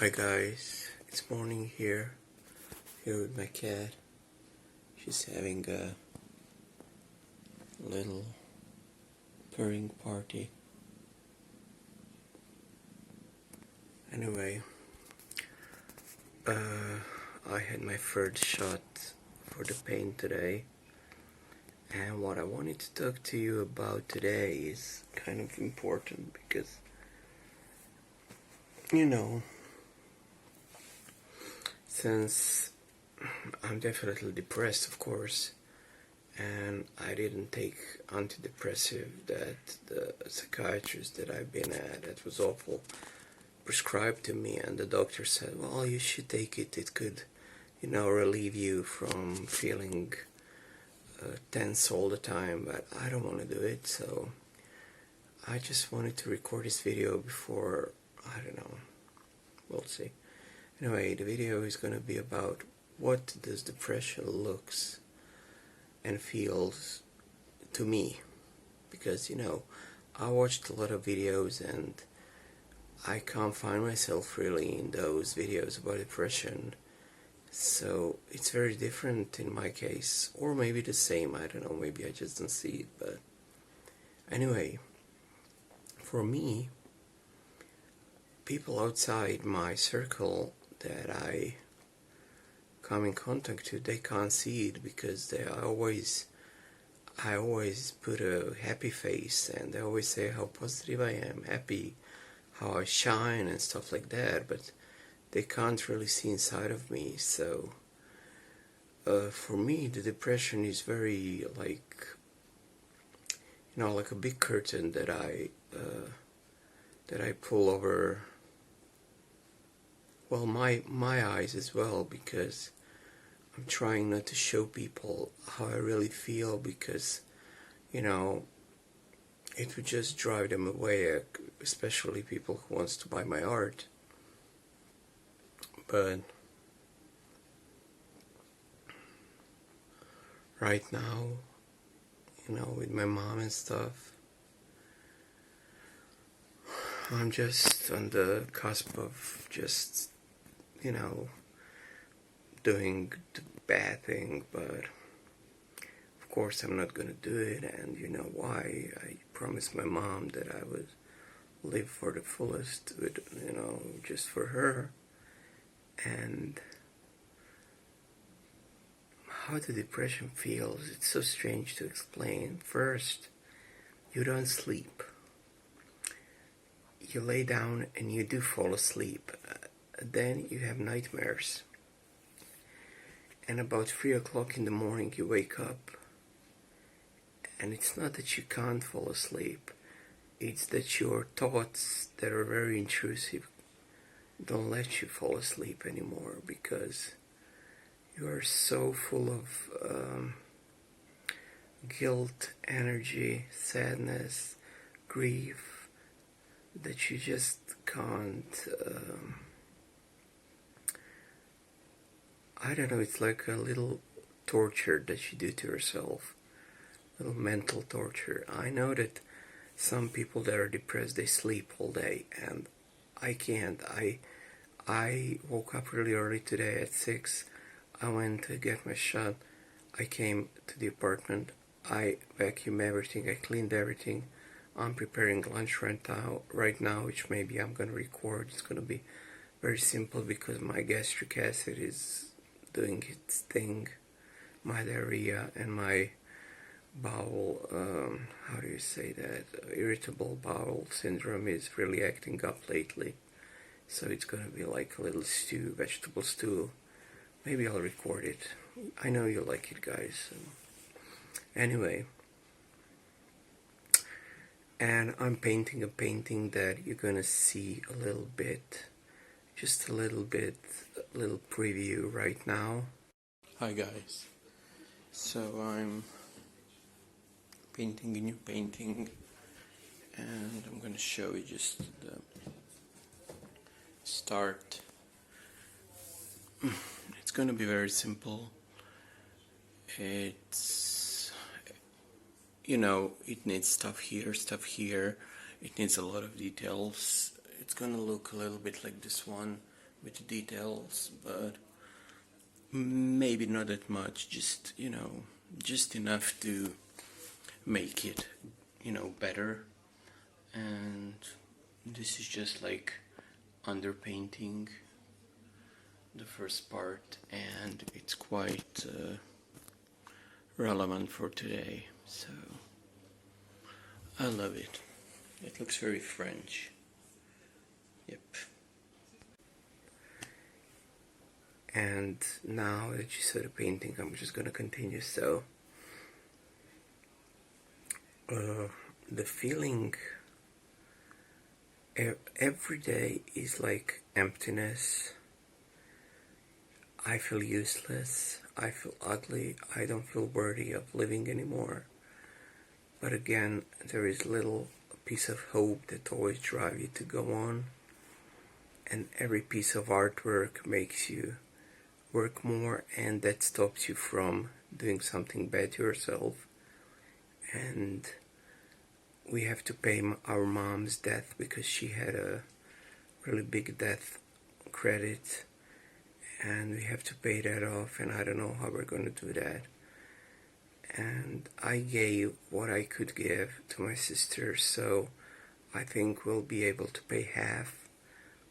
Hi guys, it's morning here with my cat. She's having a little purring party. Anyway, I had my first shot for the pain today, and what I wanted to talk to you about today is kind of important because, since I'm definitely depressed, of course, and I didn't take antidepressive that the psychiatrist that I've been at, that was awful, prescribed to me, and the doctor said, well, you should take it, it could, relieve you from feeling tense all the time, but I don't want to do it, so I just wanted to record this video before, I don't know, we'll see. Anyway, the video is going to be about what does depression looks and feels to me, because I watched a lot of videos and I can't find myself really in those videos about depression, so it's very different in my case, or maybe the same, I don't know, maybe I just don't see it. But anyway, for me, people outside my circle that I come in contact with, they can't see it because I always put a happy face, and they always say how positive I am, happy, how I shine and stuff like that, but they can't really see inside of me. So for me, the depression is very like a big curtain that I pull over, well, my eyes as well, because I'm trying not to show people how I really feel, because it would just drive them away, especially people who wants to buy my art. But right now, with my mom and stuff, I'm just on the cusp of just doing the bad thing, but of course I'm not gonna do it, and you know why. I promised my mom that I would live for the fullest with, just for her. And how the depression feels, it's so strange to explain. First, you don't sleep. You lay down and you do fall asleep. Then you have nightmares. And about 3 o'clock in the morning you wake up. And it's not that you can't fall asleep. It's that your thoughts that are very intrusive don't let you fall asleep anymore, because you are so full of guilt, energy, sadness, grief, that you just can't, I don't know, it's like a little torture that you do to yourself, little mental torture. I know that some people that are depressed, they sleep all day, and I can't. I woke up really early today at 6. I went to get my shot. I came to the apartment. I vacuumed everything. I cleaned everything. I'm preparing lunch right now, which maybe I'm going to record. It's going to be very simple because my gastric acid is doing its thing. My diarrhea and my bowel, how do you say that, irritable bowel syndrome is really acting up lately. So it's gonna be like a little stew, vegetable stew. Maybe I'll record it. I know you like it, guys. So. Anyway, and I'm painting a painting that you're gonna see a little bit, just a little bit, a little preview right now. Hi guys. So I'm painting a new painting, and I'm gonna show you just the start. It's gonna be very simple. It's, it needs stuff here, it needs a lot of details. It's gonna look a little bit like this one, with details, but maybe not that much, just, you know, just enough to make it, you know, better. And this is just like underpainting the first part, and it's quite relevant for today, so I love it. It looks very French. Yep. And now that you saw the painting, I'm just gonna continue. So the feeling every day is like emptiness. I feel useless, I feel ugly, I don't feel worthy of living anymore. But again, there is little piece of hope that always drives you to go on, and every piece of artwork makes you work more, and that stops you from doing something bad to yourself. And we have to pay our mom's death because she had a really big death credit, and we have to pay that off, and I don't know how we're going to do that. And I gave what I could give to my sister, so I think we'll be able to pay half,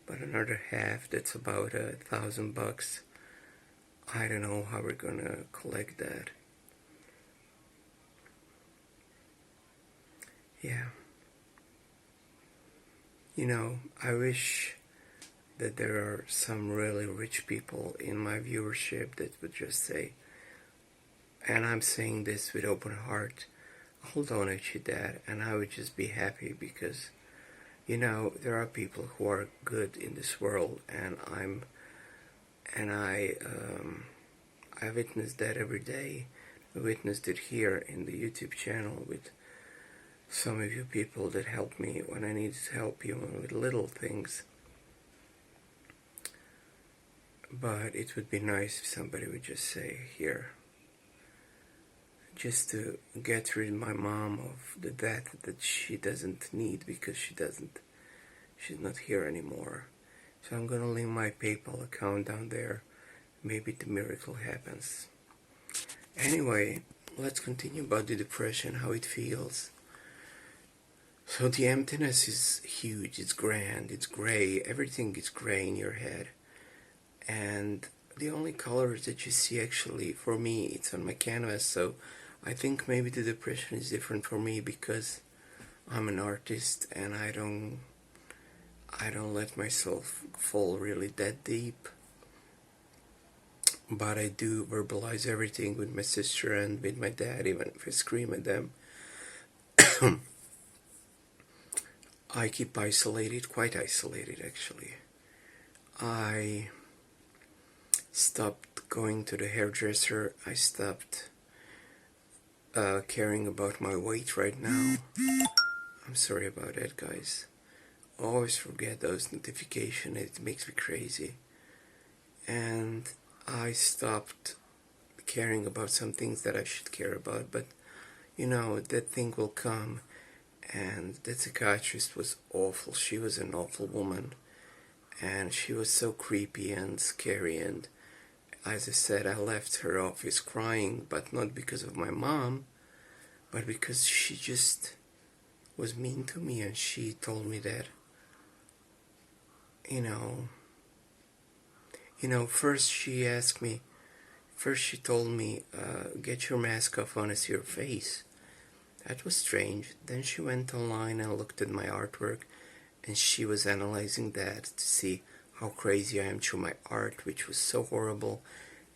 but another half, that's about $1,000. I don't know how we're gonna collect that. Yeah. You know, I wish that there are some really rich people in my viewership that would just say, and I'm saying this with open heart, I'll donate you that, and I would just be happy because, you know, there are people who are good in this world, and I witness that every day. I witnessed it here in the YouTube channel with some of you people that help me when I needed help, even with little things. But it would be nice if somebody would just say, here, just to get rid of my mom of the death that she doesn't need because she's not here anymore. So I'm gonna leave my PayPal account down there. Maybe the miracle happens. Anyway, let's continue about the depression, how it feels. So the emptiness is huge, it's grand, it's gray, everything is gray in your head. And the only colors that you see, actually, for me, it's on my canvas, so I think maybe the depression is different for me because I'm an artist and I don't let myself fall really that deep. But I do verbalize everything with my sister and with my dad, even if I scream at them. I keep isolated, quite isolated actually. I stopped going to the hairdresser. I stopped caring about my weight right now. I'm sorry about that, guys. I always forget those notifications. It makes me crazy. And I stopped caring about some things that I should care about, but you know, that thing will come. And that psychiatrist was awful. She was an awful woman, and she was so creepy and scary. And as I said, I left her office crying, but not because of my mom, but because she just was mean to me. And she told me that, you know, first she told me, get your mask off, I want to see your face. That was strange. Then she went online and looked at my artwork, and she was analyzing that to see how crazy I am through my art, which was so horrible.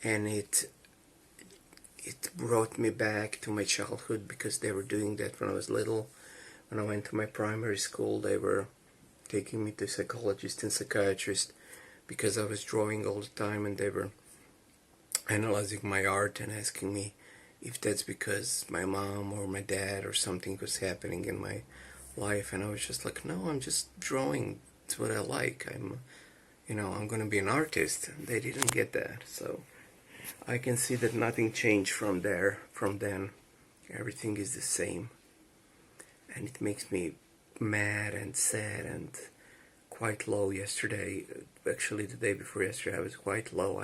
And it brought me back to my childhood, because they were doing that when I was little. When I went to my primary school, they were taking me to psychologists and psychiatrists because I was drawing all the time, and they were analyzing my art and asking me if that's because my mom or my dad or something was happening in my life. And I was just like, no, I'm just drawing. It's what I like. I'm gonna be an artist. They didn't get that. So I can see that nothing changed from then. Everything is the same. And it makes me mad and sad and quite low yesterday. Actually, the day before yesterday I was quite low.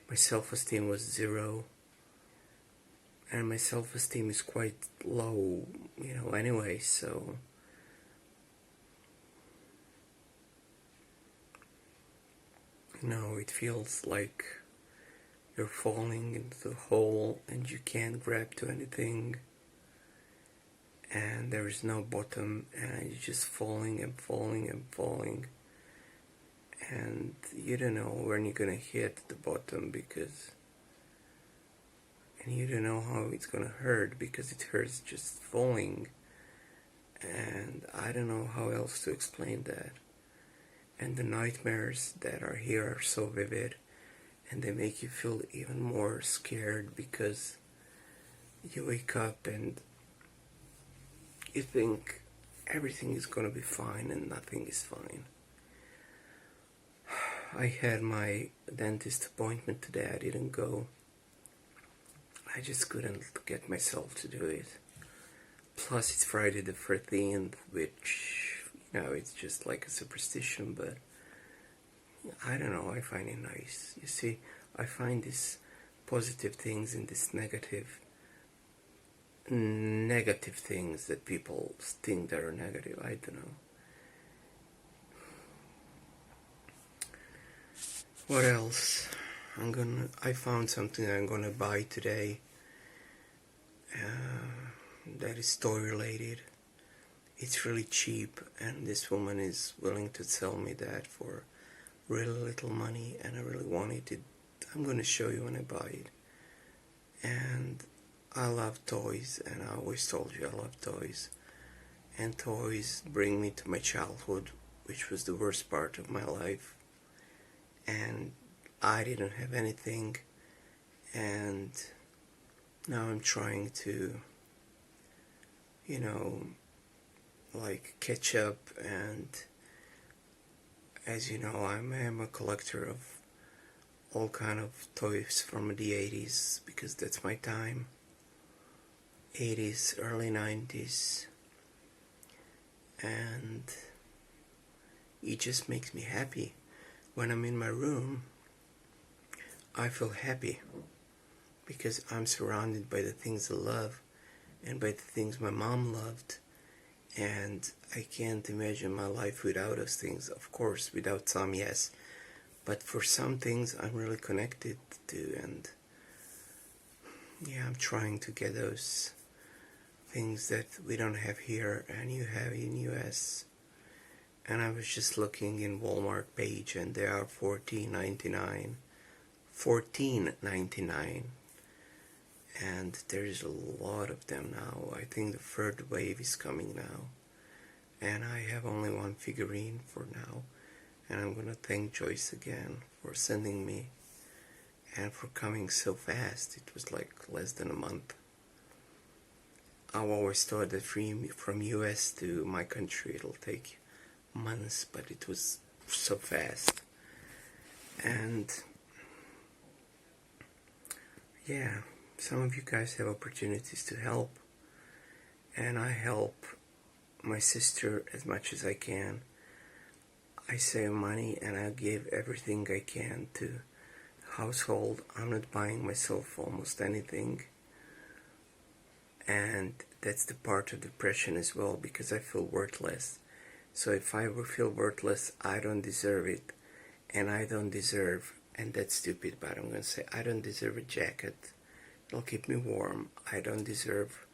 My self-esteem was 0, and my self-esteem is quite low, anyway, so it feels like you're falling into the hole and you can't grab to anything, and there is no bottom, and you're just falling and falling and falling, and you don't know when you're gonna hit the bottom, and you don't know how it's gonna hurt, because it hurts just falling, and I don't know how else to explain that. And the nightmares that are here are so vivid, and they make you feel even more scared, because you wake up and you think everything is gonna be fine, and nothing is fine. I had my dentist appointment today. I didn't go. I just couldn't get myself to do it. Plus it's Friday the 13th, which, it's just like a superstition, but I don't know, I find it nice. You see, I find these positive things in this negative things that people think that are negative. I don't know. What else? I found something I'm gonna buy today that is toy related. It's really cheap, and this woman is willing to sell me that for really little money, and I really wanted it. I'm gonna show you when I buy it. And I love toys, and I always told you I love toys. And toys bring me to my childhood, which was the worst part of my life. And I didn't have anything, and now I'm trying to, like catch up. And as you know, I am a collector of all kind of toys from the 80s, because that's my time. 80s, early 90s, and it just makes me happy. When I'm in my room, I feel happy, because I'm surrounded by the things I love, and by the things my mom loved, and I can't imagine my life without those things. Of course, without some, yes, but for some things I'm really connected to, and I'm trying to get those things that we don't have here and you have in US. And I was just looking in Walmart page, and they are $14.99, and there's a lot of them now. I think the third wave is coming now, and I have only one figurine for now. And I'm gonna thank Joyce again for sending me, and for coming so fast. It was like less than a month. I always thought that from US to my country it'll take months, but it was so fast. And some of you guys have opportunities to help, and I help my sister as much as I can. I save money, and I give everything I can to household. I'm not buying myself almost anything, and that's the part of depression as well, because I feel worthless. So if I feel worthless, I don't deserve it, and I don't deserve, and that's stupid, but I'm gonna say, I don't deserve a jacket. It'll keep me warm. I don't deserve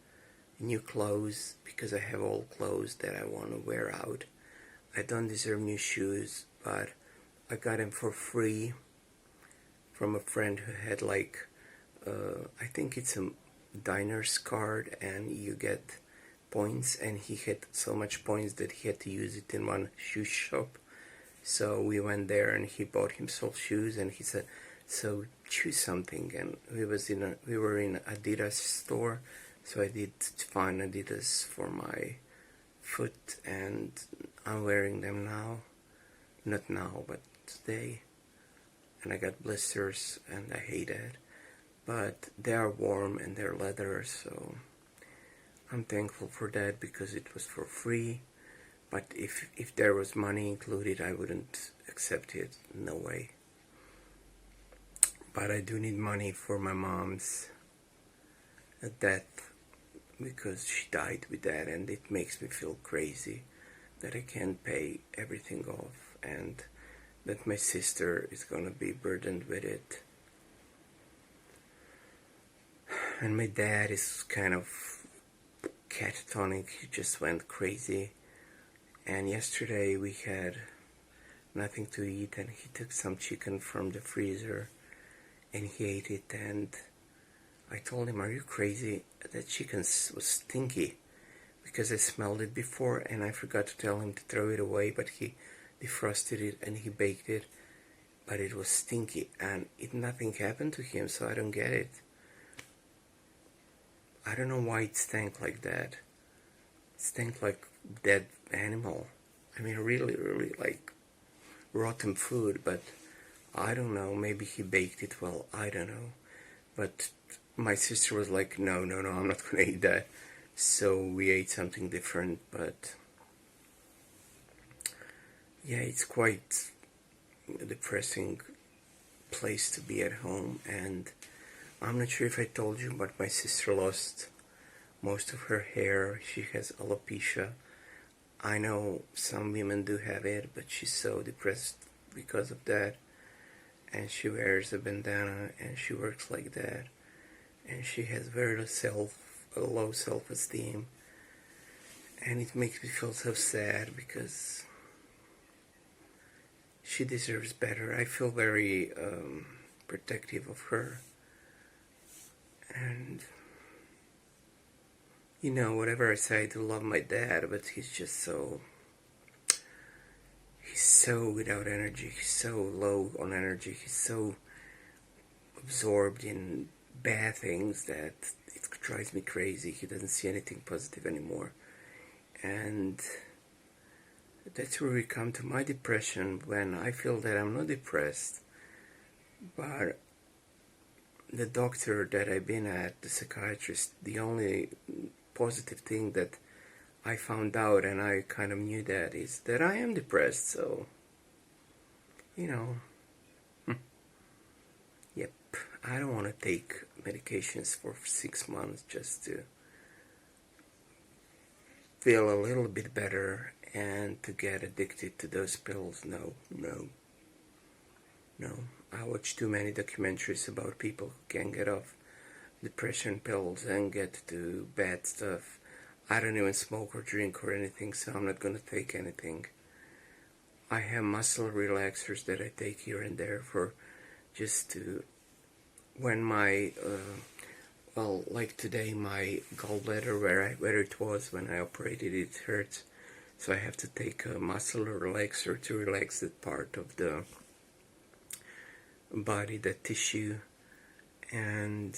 new clothes, because I have old clothes that I want to wear out. I don't deserve new shoes, but I got them for free from a friend who had I think it's a diner's card, and you get points, and he had so much points that he had to use it in one shoe shop. So we went there, and he bought himself shoes, and he said, so choose something. And we were in Adress store, so I did find Adidas for my foot, and I'm wearing them now. Not now, but today. And I got blisters, and I hate it. But they are warm, and they're leather, so I'm thankful for that, because it was for free. But if there was money included, I wouldn't accept it. No way. But I do need money for my mom's death, because she died with that, and it makes me feel crazy that I can't pay everything off, and that my sister is gonna be burdened with it. And my dad is kind of catatonic. He just went crazy. And yesterday we had nothing to eat, and he took some chicken from the freezer and he ate it, and I told him, "Are you crazy? That chicken was stinky," because I smelled it before, and I forgot to tell him to throw it away, but he defrosted it and he baked it, but it was stinky, and nothing happened to him, so I don't get it. I don't know why it stank like that. It stank like dead animal. I mean, really, really like rotten food, but I don't know, maybe he baked it well, I don't know. But my sister was like, no, I'm not gonna eat that. So we ate something different, but yeah, it's quite a depressing place to be at home. And I'm not sure if I told you, but my sister lost most of her hair. She has alopecia. I know some women do have it, but she's so depressed because of that. And she wears a bandana, and she works like that, and she has very low self-esteem, and it makes me feel so sad because she deserves better. I feel very protective of her, and you know, whatever I say, I do love my dad, but he's so without energy, he's so low on energy, he's so absorbed in bad things that it drives me crazy. He doesn't see anything positive anymore. And that's where we come to my depression, when I feel that I'm not depressed, but the doctor that I've been at, the psychiatrist, the only positive thing that I found out, and I kind of knew that, is that I am depressed. So, you know, yep, I don't want to take medications for 6 months just to feel a little bit better and to get addicted to those pills. No. I watch too many documentaries about people who can get off depression pills and get to bad stuff. I don't even smoke or drink or anything, so I'm not going to take anything. I have muscle relaxers that I take here and there for just to, when my, well, like today, my gallbladder, where it was when I operated, it hurts. So I have to take a muscle relaxer to relax that part of the body, that tissue, and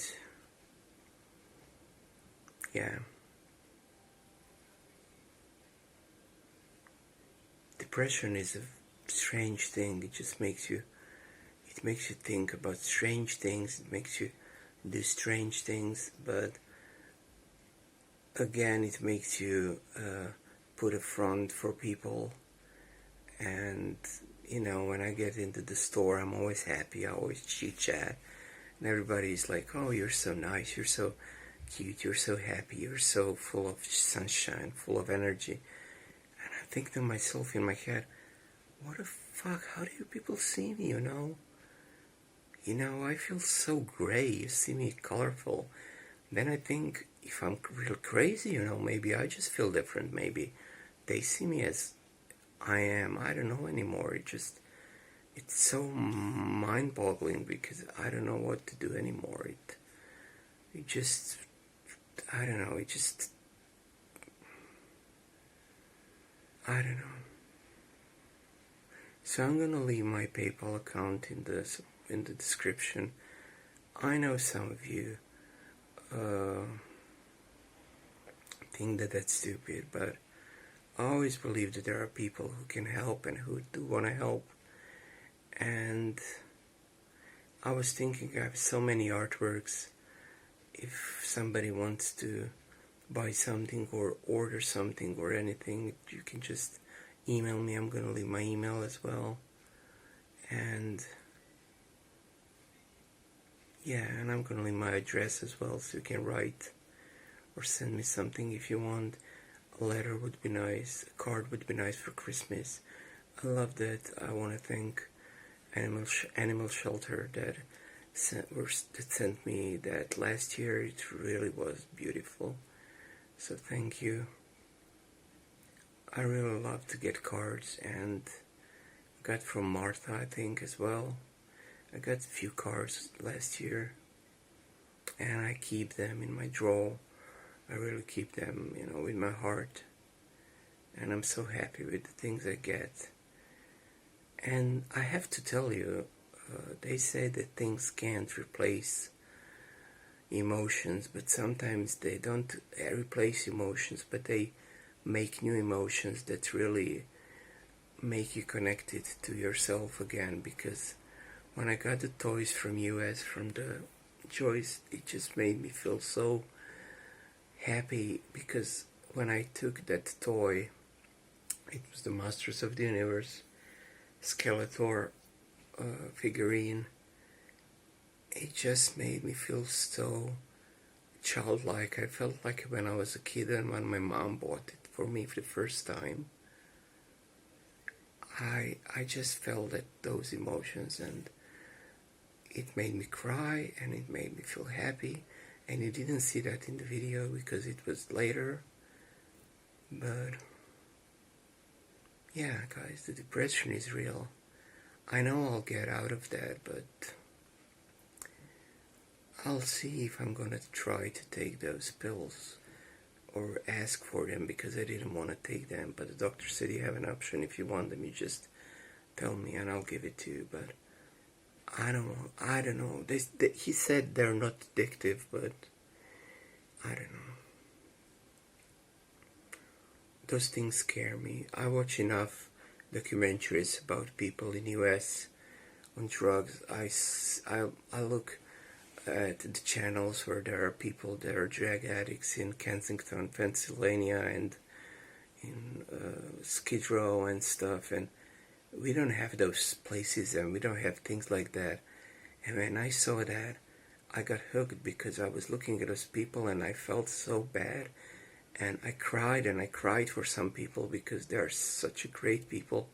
yeah. Depression is a strange thing. It just makes you think about strange things. It makes you do strange things, but again, it makes you put a front for people. And you know, when I get into the store, I'm always happy. I always chit-chat, and everybody's like, "Oh, you're so nice. You're so cute. You're so happy. You're so full of sunshine, full of energy." And I think to myself in my head, what the fuck? How do you people see me, you know? I feel so gray. You see me colorful. Then I think, if I'm real crazy, maybe I just feel different. Maybe they see me as I am. I don't know anymore. It's so mind-boggling because I don't know what to do anymore. It just, I don't know. I don't know. So I'm gonna leave my PayPal account in the description. I know some of you think that that's stupid, but I always believe that there are people who can help and who do want to help. And I was thinking, I have so many artworks. If somebody wants to buy something or order something or anything, you can just email me. I'm gonna leave my email as well. And yeah, and I'm gonna leave my address as well, so you can write or send me something if you want. A letter would be nice, a card would be nice for Christmas. I love that. I want to thank Animal Shelter that sent me that last year. It really was beautiful. So thank you. I really love to get cards, and got from Martha, I think, as well. I got a few cards last year, and I keep them in my drawer. I really keep them, in my heart. And I'm so happy with the things I get. And I have to tell you, they say that things can't replace emotions, but sometimes they don't replace emotions, but they make new emotions that really make you connected to yourself again. Because when I got the toys from US, from the Joyce, it just made me feel so happy, because when I took that toy, it was the Masters of the Universe Skeletor figurine. It just made me feel so childlike. I felt like when I was a kid, and when my mom bought it for me for the first time, I just felt those emotions, and it made me cry, and it made me feel happy. And you didn't see that in the video because it was later. But yeah, guys, the depression is real. I know I'll get out of that, but I'll see if I'm gonna try to take those pills or ask for them, because I didn't want to take them. But the doctor said you have an option. If you want them, you just tell me and I'll give it to you. But I don't know. He said they're not addictive, but I don't know. Those things scare me. I watch enough documentaries about people in US on drugs. I look at the channels where there are people that are drug addicts in Kensington, Pennsylvania, and in Skid Row and stuff, and we don't have those places, and we don't have things like that. And when I saw that, I got hooked, because I was looking at those people and I felt so bad, and I cried for some people, because they are such great people,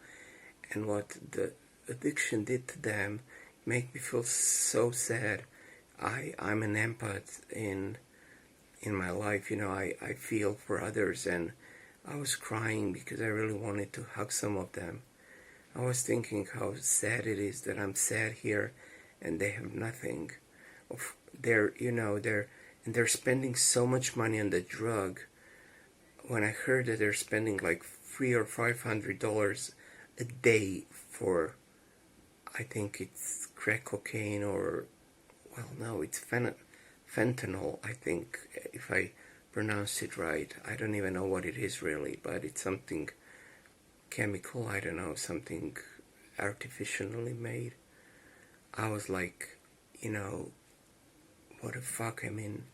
and what the addiction did to them made me feel so sad. I'm an empath in my life, I feel for others, and I was crying because I really wanted to hug some of them. I was thinking how sad it is that I'm sad here and they have nothing. They're spending so much money on the drug. When I heard that they're spending like $300 or $500 a day for, I think it's crack cocaine, or, well, no, it's fentanyl, I think, if I pronounce it right. I don't even know what it is really, but it's something chemical, I don't know, something artificially made. I was like, what the fuck, I mean,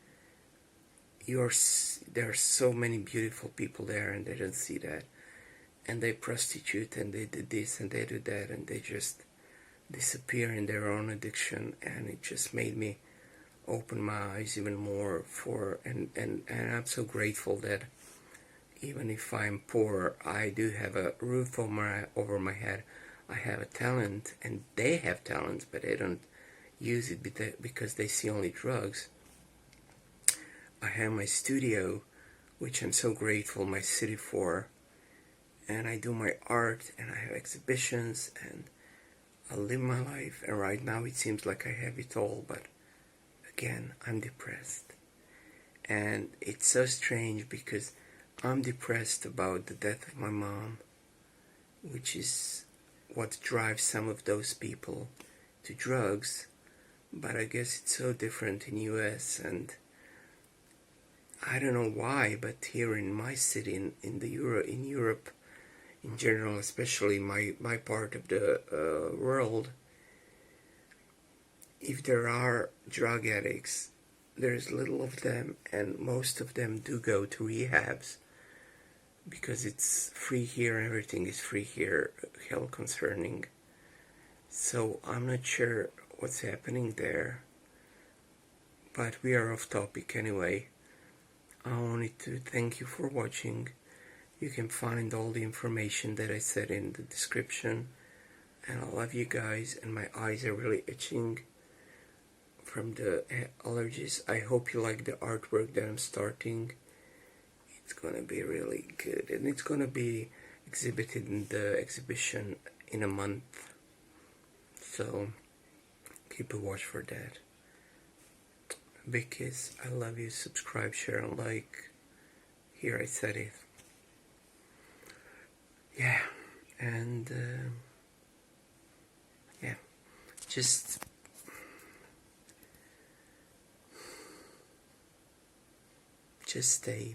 there are so many beautiful people there, and they don't see that, and they prostitute, and they do this and they do that, and they just disappear in their own addiction. And it just made me open my eyes even more and I'm so grateful that even if I'm poor, I do have a roof over my head. I have a talent, and they have talents, but they don't use it because they see only drugs. I have my studio, which I'm so grateful my city for, and I do my art, and I have exhibitions, and I live my life. And right now it seems like I have it all, but again, I'm depressed. And it's so strange, because I'm depressed about the death of my mom, which is what drives some of those people to drugs. But I guess it's so different in US, and I don't know why, but here in my city, in Europe in general, especially my part of the world, if there are drug addicts, there's little of them, and most of them do go to rehabs. because it's free here, everything is free here, hell concerning. So I'm not sure what's happening there, but we are off topic anyway. I wanted to thank you for watching. You can find all the information that I said in the description, and I love you guys, and my eyes are really itching from the allergies. I hope you like the artwork that I'm starting. It's gonna be really good, and it's gonna be exhibited in the exhibition in a month, so keep a watch for that. Big kiss, I love you. Subscribe, share, and like. Here, I said it. Yeah, and yeah, just stay